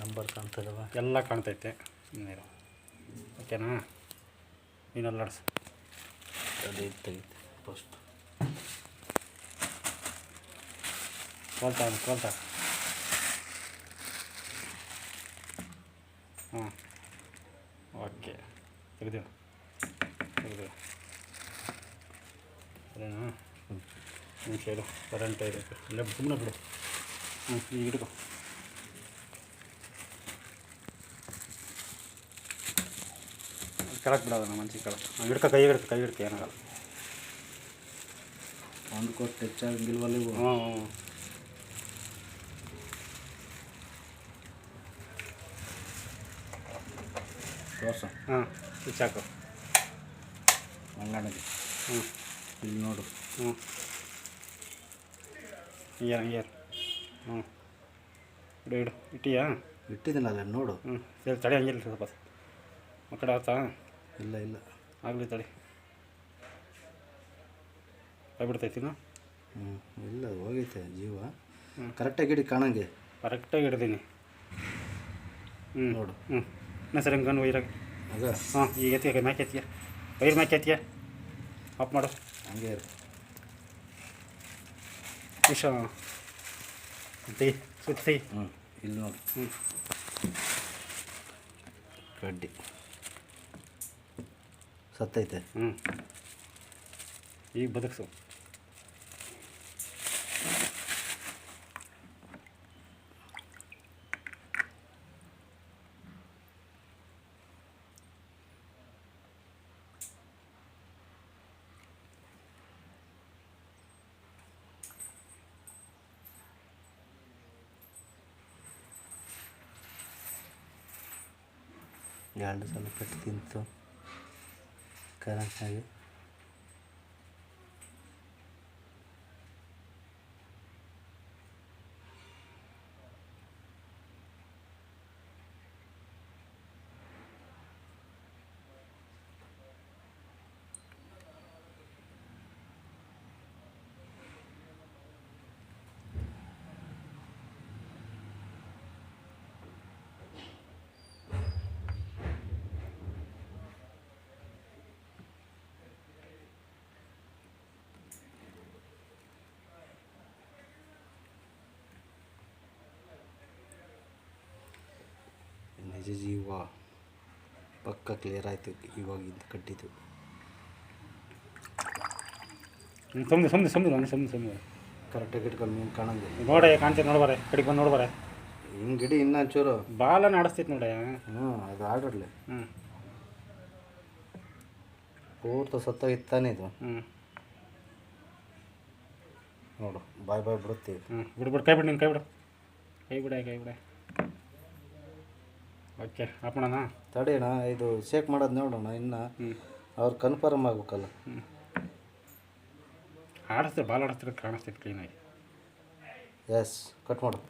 Number ಕಾಣ್ತದವ, ಎಲ್ಲ ಕಾಣ್ತೈತೆ. ನೀರು ಓಕೆನಾ? ನೀನು ಅಲ್ಲಾಡ್ಸು. ಅದು ತೆಗಿತೆ ಫಸ್ಟ್. ಕೋಲ್ತಾ ಹಾಂ ಓಕೆ. ತೆಗೆದು ಅದೇನಾ? ನಿಮಿಷ ಇರು, ಕರೆಂಟ್ ಇರುತ್ತೆ. ಇಲ್ಲ ಸುಮ್ಮನೆ ಬಿಡು. ಈಗ ಹಿಡ್ಕೊ. ಕೆಳಕ್ಕೆ ಬಿಡೋದಣ್ಣ, ಮನ್ಸಿಗೆ ಕೆಳಕ್ಕೆ ಹಿಡ್ಕೊ. ಕೈ ಹಿಡ್ಕೊ ಏನಾಗಲ್ಲ. ಒಂದು ಕೊಟ್ಟು ಹೆಚ್ಚಾಗಿಲ್ವಲ್ಲ ಇವು. ಹ್ಞೂ ತೋರ್ಸು. ಹಾಂ ಇಚ್ಚಾಕು ಹಂಗಾಣಿಗೆ. ಇಲ್ಲಿ ನೋಡು. ಹಂಗೆ ಇಡು ಇಟ್ಟಿಯಾ? ಇಟ್ಟಿದ್ದೀನಲ್ಲ ಅಲ್ಲ, ನೋಡು. ಸರಿ ತಡೆ, ಹಂಗಿಲ್ಲ ಸ್ವಲ್ಪ ಆ ಕಡೆ ಆಯ್ತಾ? ಇಲ್ಲ ಆಗಲಿ ತಡಿ. ಕೈ ಬಿಡ್ತೈತಿನ? ಇಲ್ಲ, ಹೋಗೈತೆ ಜೀವ. ಕರೆಕ್ಟಾಗಿ ಹಿಡಿ, ಕಾಣಂಗೆ. ಕರೆಕ್ಟಾಗಿ ಹಿಡ್ದೀನಿ. ನೋಡು. ಇನ್ನೂ ಸರಿ ಹಂಗನ್ನು ವೈರಾಗ. ಆಗ ಈಗ ಎತ್ತಿಗೆ ಮ್ಯಾಕೆ ಎತ್ತಿಗೆ, ವೈರ್ ಮ್ಯಾಕೆ ಎತ್ತಿಗೆ ಆಫ್ ಮಾಡು. ಹಂಗೆ ಇರು. ವಿಷ ತೆಗಿ, ಸುತ್ತಿ. ಇಲ್ಲಿ ನೋಡು. ಕಡ್ಡಿ ಸತ್ತೈತೆ. ಈಗ ಬದುಕ್ಸು. ಎರಡು ಸಲ ಕಟ್ಟಿ ತಿಂತು ಕರೆಕ್ಟಾಗಿ. ನಿಜ ಜೀವ ಪಕ್ಕ ಕ್ಲಿಯರ್ ಆಯಿತು ಇವಾಗಿಂದ ಕಟ್ಟಿದ್ದು. ಸುಮ್ಮನೆ ಕರೆಕ್ಟಾಗಿ ಇಟ್ಕೊಂಡು ನೀನು ಕಾಣಂಗೆ ನೋಡೆ, ಕಾಣ್ತೈತೆ ನೋಡ್ಬಾರೆ, ಕಡೆಗೆ ಬಂದು ನೋಡ್ಬಾರೆ. ಹಿಂಗೆ ಗಿಡಿ ಇನ್ನೊಂಚೂರು ಬಾಲನ ಆಡಿಸ್ತೈತೆ ನೋಡೆ. ಅದು ಆಡಲಿ. ಪೂರ್ತಿ ಸತ್ತೋಗಿತ್ತು ತಾನೇ ಇದು. ನೋಡು, ಬಾಯ್ ಬಿಡುತ್ತೀವಿ. ಬಿಡು ಕೈ ಬಿಡು, ನೀನು ಕೈ ಬಿಡ. ಓಕೆ ಹಾಕೋಣ. ತಡಿಯೋಣ, ಇದು ಶೇಕ್ ಮಾಡೋದು ನೋಡೋಣ. ಇನ್ನು ಅವ್ರು ಕನ್ಫರ್ಮ್ ಆಗ್ಬೇಕಲ್ಲ. ಆಡಿಸ್ತೀವಿ, ಬಾಲ್ ಆಡಿಸ್ತೀರ ಕಾಣಿಸ್ತೈತೆ ಕ್ಲೀನಾಗಿ. ಎಸ್, ಕಟ್ ಮಾಡು.